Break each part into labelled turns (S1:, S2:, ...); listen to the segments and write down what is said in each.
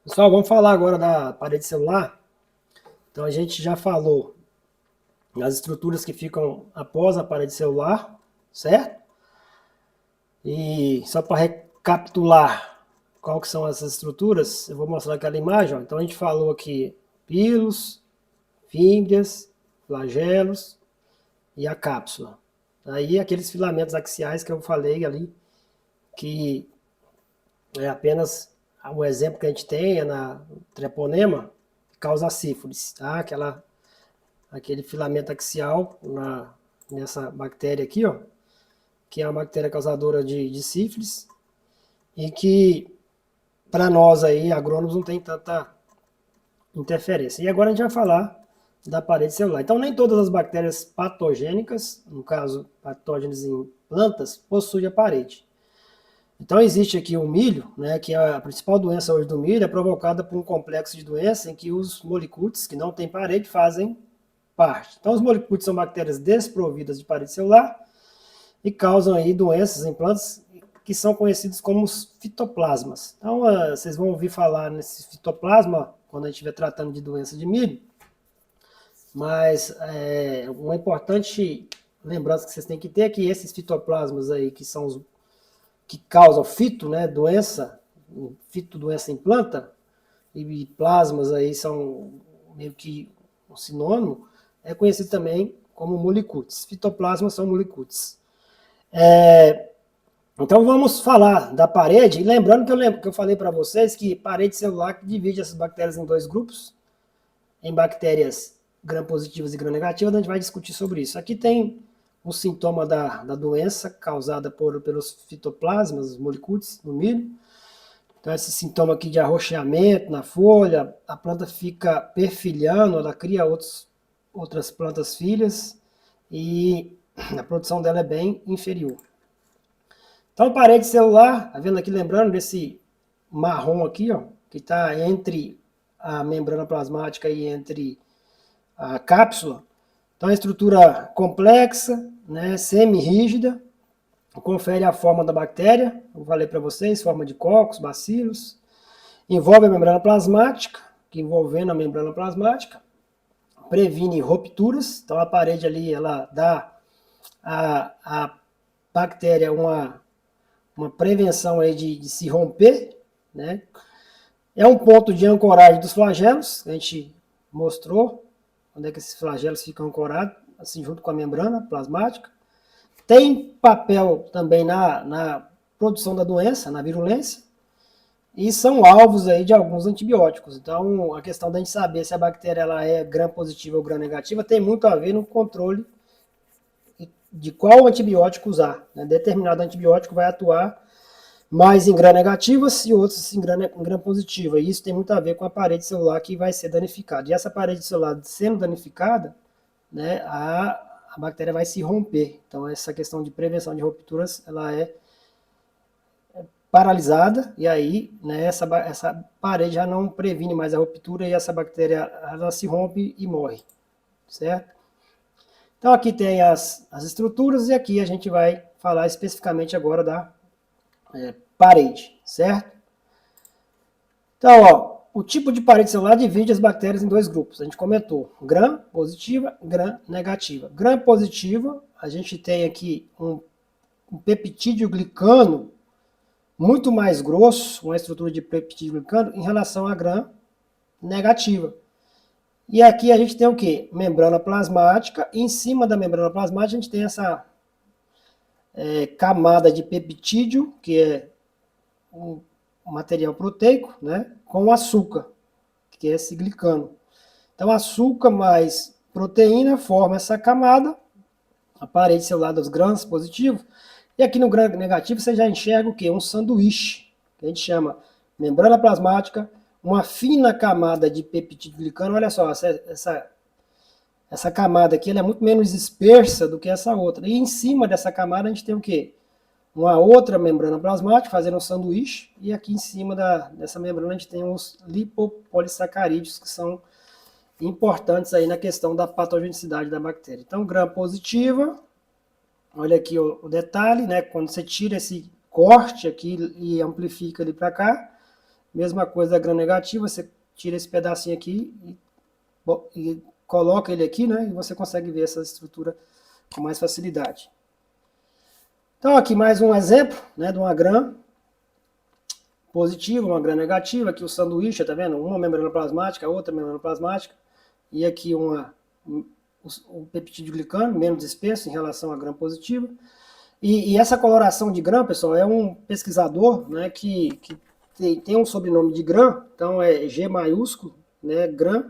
S1: Pessoal, vamos falar agora da parede celular. Então a gente já falou nas estruturas que ficam após a parede celular, certo? E só para recapitular qual que são essas estruturas, eu vou mostrar aquela imagem. Ó. Então a gente falou aqui pilos, fímbrias, flagelos e a cápsula. Aí aqueles filamentos axiais que eu falei ali, que é apenas o exemplo que a gente tem é na treponema, que causa sífilis, tá? Aquele filamento axial nessa bactéria aqui, ó, que é uma bactéria causadora de sífilis e que para nós aí, agrônomos, não tem tanta interferência. E agora a gente vai falar da parede celular. Então, nem todas as bactérias patogênicas, no caso, patógenos em plantas, possuem a parede. Então, existe aqui o milho, né, que é a principal doença hoje do milho, é provocada por um complexo de doença em que os molicutes, que não têm parede, fazem parte. Então, os molicutes são bactérias desprovidas de parede celular e causam aí doenças em plantas que são conhecidos como os fitoplasmas. Então, vocês vão ouvir falar nesse fitoplasma quando a gente estiver tratando de doença de milho, mas uma importante lembrança que vocês têm que ter é que esses fitoplasmas aí, que são os que causam fito, né, doença em planta, e plasmas aí são meio que um sinônimo, é conhecido também como molicutes. Fitoplasmas são molicutes. Então vamos falar da parede, e lembrando que eu falei para vocês que parede celular divide essas bactérias em dois grupos, em bactérias gram-positivas e gram-negativas, a gente vai discutir sobre isso. Aqui tem o sintoma da doença causada pelos fitoplasmas, os molicutes, no milho. Então esse sintoma aqui de arroxeamento na folha, a planta fica perfilhando, ela cria outras plantas filhas e a produção dela é bem inferior. Então, parede celular, tá vendo aqui, lembrando desse marrom aqui, ó, que está entre a membrana plasmática e entre a cápsula. Então, é uma estrutura complexa, né, semi-rígida, confere a forma da bactéria, eu falei para vocês, forma de cocos, bacilos, envolve a membrana plasmática, que envolvendo a membrana plasmática, previne rupturas, então a parede ali, ela dá a bactéria uma prevenção aí de se romper, né? É um ponto de ancoragem dos flagelos, a gente mostrou onde é que esses flagelos ficam ancorados, assim junto com a membrana plasmática. Tem papel também na produção da doença, na virulência, e são alvos aí de alguns antibióticos. Então, a questão da gente saber se a bactéria ela é gram-positiva ou gram-negativa tem muito a ver no controle de qual antibiótico usar. Né? Determinado antibiótico vai atuar mais em gram-negativas e outros em gram-positiva. E isso tem muito a ver com a parede celular que vai ser danificada. E essa parede celular sendo danificada, né, a bactéria vai se romper. Então, essa questão de prevenção de rupturas, ela é paralisada, e aí, né, essa parede já não previne mais a ruptura e essa bactéria ela se rompe e morre, certo? Então aqui tem as estruturas e aqui a gente vai falar especificamente agora da parede, certo? Então, ó, o tipo de parede celular divide as bactérias em dois grupos. A gente comentou, gram positiva, gram negativa. Gram positiva, a gente tem aqui um peptídeo glicano muito mais grosso, uma estrutura de peptídeo glicano, em relação à gram negativa. E aqui a gente tem o quê? Membrana plasmática. E em cima da membrana plasmática a gente tem essa camada de peptídeo, que é um material proteico, né, com açúcar, que é esse glicano. Então, açúcar mais proteína forma essa camada, a parede celular dos grãos positivos. E aqui no grão negativo você já enxerga o quê? Um sanduíche, que a gente chama membrana plasmática, uma fina camada de peptídeo glicano. Olha só, essa camada aqui ela é muito menos dispersa do que essa outra. E em cima dessa camada a gente tem o quê? Uma outra membrana plasmática, fazendo um sanduíche, e aqui em cima dessa membrana a gente tem os lipopolissacarídeos, que são importantes aí na questão da patogenicidade da bactéria. Então, gram positiva, olha aqui o detalhe, né? Quando você tira esse corte aqui e amplifica ali para cá, Mesma coisa da gram-negativa, você tira esse pedacinho aqui e coloca ele aqui, né? E você consegue ver essa estrutura com mais facilidade. Então aqui mais um exemplo, né, de uma gram positiva, uma gram negativa. Aqui o sanduíche, tá vendo? Uma membrana plasmática, outra membrana plasmática. E aqui o peptídeo glicano, menos espesso em relação à gram positiva. E essa coloração de gram, pessoal, é um pesquisador, né, que tem um sobrenome de gram, então é G maiúsculo, né, gram,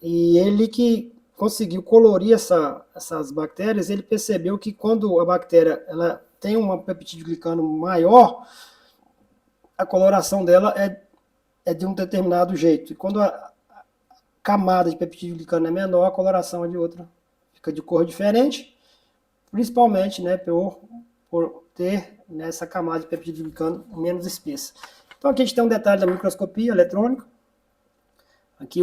S1: e ele que conseguiu colorir essas bactérias. Ele percebeu que quando a bactéria ela tem um peptídeo glicano maior, a coloração dela é de um determinado jeito, e quando a camada de peptídeo glicano é menor, a coloração é de outra, fica de cor diferente, principalmente, né, por ter nessa camada de peptídeo glicano menos espessa. Então aqui a gente tem um detalhe da microscopia eletrônica. Aqui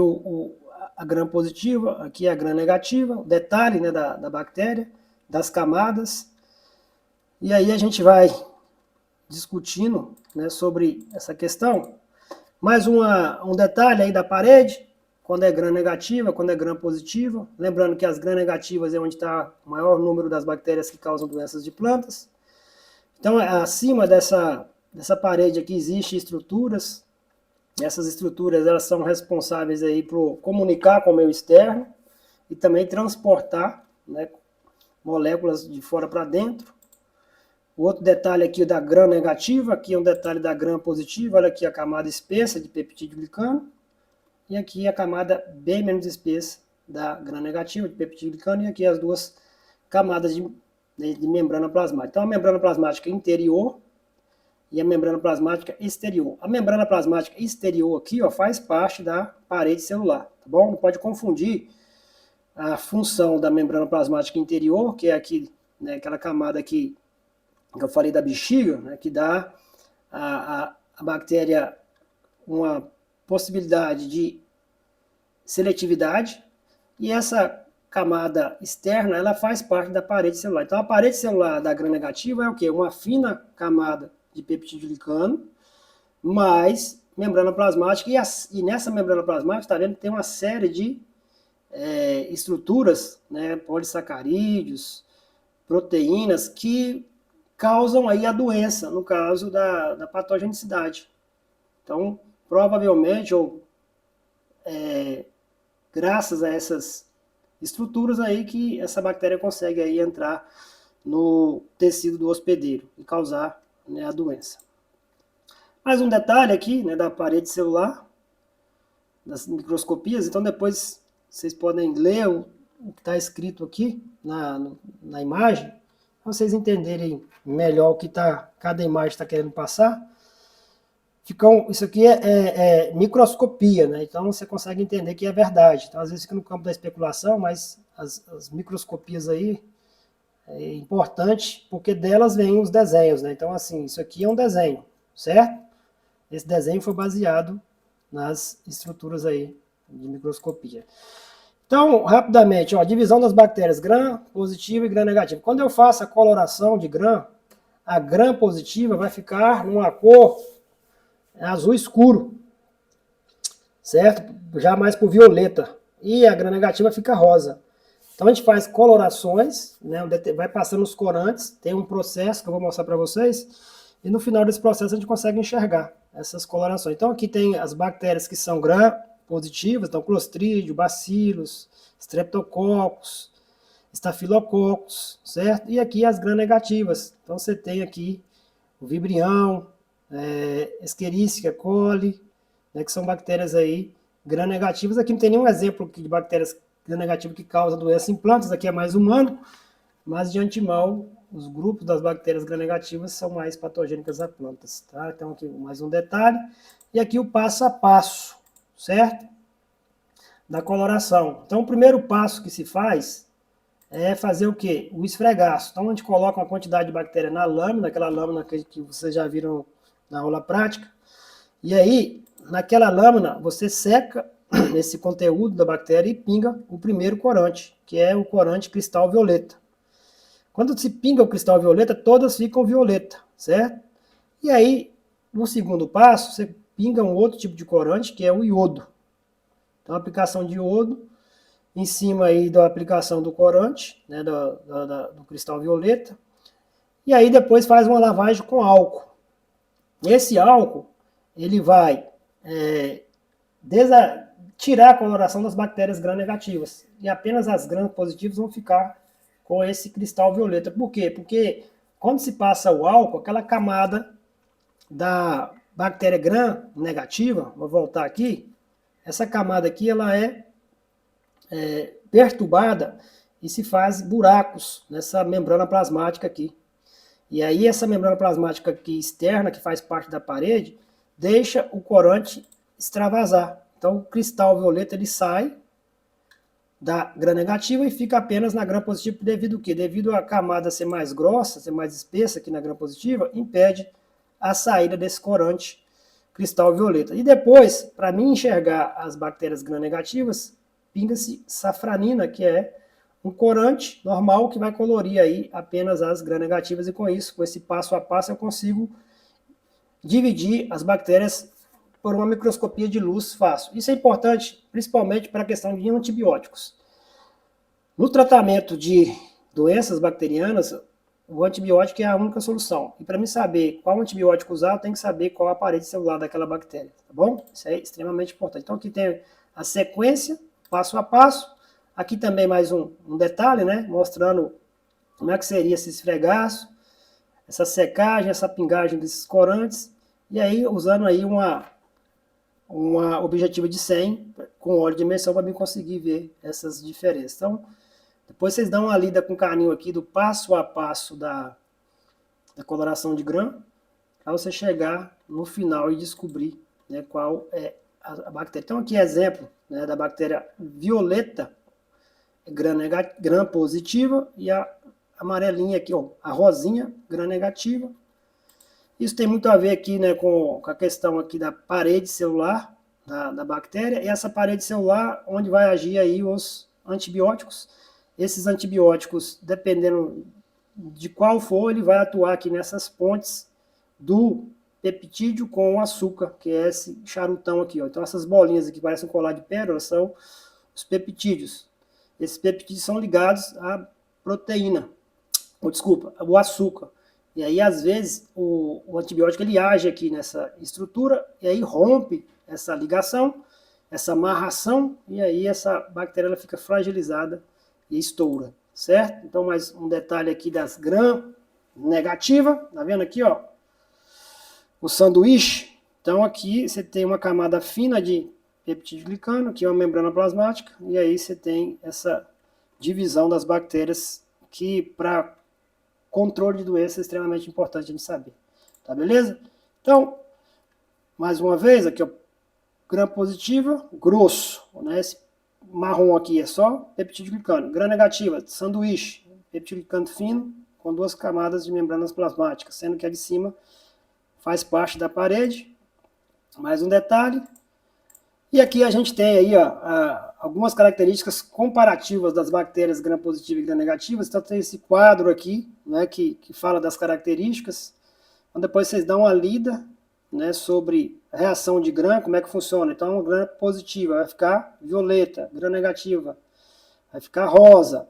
S1: a gram positiva, aqui a gram negativa, o detalhe, né, da bactéria, das camadas. E aí a gente vai discutindo, né, sobre essa questão. Mais um detalhe aí da parede, quando é gram negativa, quando é gram positiva. Lembrando que as gram negativas é onde está o maior número das bactérias que causam doenças de plantas. Então, acima dessa parede aqui existem estruturas. Essas estruturas elas são responsáveis aí por comunicar com o meio externo e também transportar, né, moléculas de fora para dentro. O outro detalhe aqui da gram negativa, aqui é um detalhe da gram positiva. Olha aqui a camada espessa de peptídeo glicano. E aqui a camada bem menos espessa da gram negativa de peptídeo glicano. E aqui as duas camadas de membrana plasmática. Então a membrana plasmática interior e a membrana plasmática exterior. A membrana plasmática exterior aqui, ó, faz parte da parede celular, tá bom? Não pode confundir a função da membrana plasmática interior, que é aqui, né, aquela camada aqui que eu falei da bexiga, né, que dá a bactéria uma possibilidade de seletividade, e essa camada externa, ela faz parte da parede celular. Então a parede celular da gram negativa é o quê? Uma fina camada de peptídeo glicano, mais membrana plasmática, e nessa membrana plasmática, está vendo que tem uma série de estruturas, né, polissacarídeos, proteínas, que causam aí a doença, no caso da patogenicidade. Então, provavelmente, ou graças a essas estruturas aí, que essa bactéria consegue aí entrar no tecido do hospedeiro e causar, né, a doença. Mais um detalhe aqui, né, da parede celular, das microscopias. Então depois vocês podem ler o que está escrito aqui na imagem, para vocês entenderem melhor o que cada imagem está querendo passar. Isso aqui é microscopia, né? Então você consegue entender que é verdade. Então às vezes fica no campo da especulação, mas as microscopias aí é importante, porque delas vêm os desenhos, né? Então assim, isso aqui é um desenho, certo? Esse desenho foi baseado nas estruturas aí de microscopia. Então, rapidamente, ó, divisão das bactérias gram positiva e gram negativa. Quando eu faço a coloração de gram, a gram positiva vai ficar numa cor azul escuro, certo? Já mais para o violeta. E a gram negativa fica rosa. Então a gente faz colorações, né? Vai passando os corantes, tem um processo que eu vou mostrar para vocês, e no final desse processo a gente consegue enxergar essas colorações. Então aqui tem as bactérias que são gram positivas, então Clostridium, Bacillus, Streptococcus, Staphylococcus, certo? E aqui as gram negativas. Então você tem aqui o Vibrião, Escherichia coli, né, que são bactérias aí gram negativas. Aqui não tem nenhum exemplo de bactérias gram negativas que causam doença em plantas, aqui é mais humano, mas de antemão os grupos das bactérias gram negativas são mais patogênicas a plantas, tá? Então aqui mais um detalhe, e aqui o passo a passo, certo? Da coloração. Então o primeiro passo que se faz é fazer o quê? O esfregaço. Então a gente coloca uma quantidade de bactéria na lâmina, aquela lâmina que vocês já viram na aula prática, e aí naquela lâmina você seca esse conteúdo da bactéria e pinga o primeiro corante, que é o corante cristal violeta. Quando se pinga o cristal violeta, todas ficam violeta, certo? E aí, no segundo passo, você pinga um outro tipo de corante, que é o iodo. Então, a aplicação de iodo em cima aí da aplicação do corante, né, do cristal violeta, e aí depois faz uma lavagem com álcool. Esse álcool, ele vai tirar a coloração das bactérias gram-negativas, e apenas as gram-positivas vão ficar com esse cristal violeta. Por quê? Porque quando se passa o álcool, aquela camada da bactéria gram-negativa, vou voltar aqui, essa camada aqui ela é perturbada e se faz buracos nessa membrana plasmática aqui. E aí essa membrana plasmática aqui externa, que faz parte da parede, deixa o corante extravasar. Então o cristal violeta ele sai da gram-negativa e fica apenas na gram-positiva devido ao quê? Devido à camada ser mais grossa, ser mais espessa aqui na gram-positiva, impede a saída desse corante cristal violeta. E depois, para mim enxergar as bactérias gram-negativas, pinga-se safranina, que é um corante normal que vai colorir aí apenas as gram-negativas, e com isso, com esse passo a passo, eu consigo dividir as bactérias por uma microscopia de luz fácil. Isso é importante, principalmente para a questão de antibióticos. No tratamento de doenças bacterianas, o antibiótico é a única solução. E para mim saber qual antibiótico usar, eu tenho que saber qual a parede celular daquela bactéria, tá bom? Isso é extremamente importante. Então aqui tem a sequência, passo a passo. Aqui também mais um detalhe, né? Mostrando como é que seria esse esfregaço, essa secagem, essa pingagem desses corantes. E aí usando aí uma objetiva de 100 com óleo de imersão para mim conseguir ver essas diferenças. Então, depois vocês dão uma lida com carinho aqui do passo a passo da coloração de gram, para você chegar no final e descobrir, né, qual é a bactéria. Então aqui é exemplo, né, da bactéria violeta, gram positiva, e a amarelinha aqui, ó, a rosinha, gram negativa. Isso tem muito a ver aqui, né, com a questão aqui da parede celular da bactéria, e essa parede celular onde vai agir aí os antibióticos. Esses antibióticos, dependendo de qual for, ele vai atuar aqui nessas pontes do peptídeo com o açúcar, que é esse charutão aqui, ó. Então essas bolinhas aqui que parecem um colar de pérola são os peptídeos. Esses peptídeos são ligados à proteína, ou desculpa, ao açúcar. E aí, às vezes, o antibiótico ele age aqui nessa estrutura e aí rompe essa ligação, essa amarração, e aí essa bactéria ela fica fragilizada e estoura, certo? Então, mais um detalhe aqui das gram negativa, tá vendo aqui, ó? O sanduíche. Então, aqui você tem uma camada fina de peptídeo glicano, que é uma membrana plasmática, e aí você tem essa divisão das bactérias que, para controle de doença, é extremamente importante a gente saber. Tá beleza? Então, mais uma vez, aqui, ó, gram positiva, grosso, né? Esse marrom aqui é só peptídeo glicano. Gram negativa, sanduíche, peptídeo glicano fino, com 2 camadas de membranas plasmáticas, sendo que a de cima faz parte da parede. Mais um detalhe. E aqui a gente tem aí, ó, algumas características comparativas das bactérias gram-positivas e gram-negativas. Então tem esse quadro aqui, né, que fala das características. Então depois vocês dão uma lida, né, sobre a reação de gram, como é que funciona. Então gram-positiva vai ficar violeta, gram-negativa vai ficar rosa.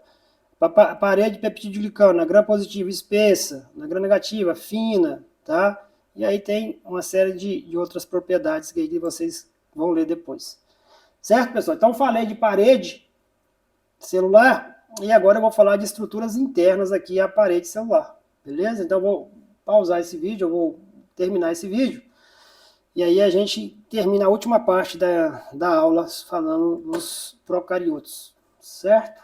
S1: A parede de peptídeo glicano, na gram-positiva espessa, na gram-negativa fina, tá? E aí tem uma série de outras propriedades que vocês vão ler depois. Certo, pessoal? Então falei de parede celular e agora eu vou falar de estruturas internas aqui à parede celular. Beleza? Então eu vou pausar esse vídeo, eu vou terminar esse vídeo. E aí a gente termina a última parte da aula falando dos procariotos. Certo?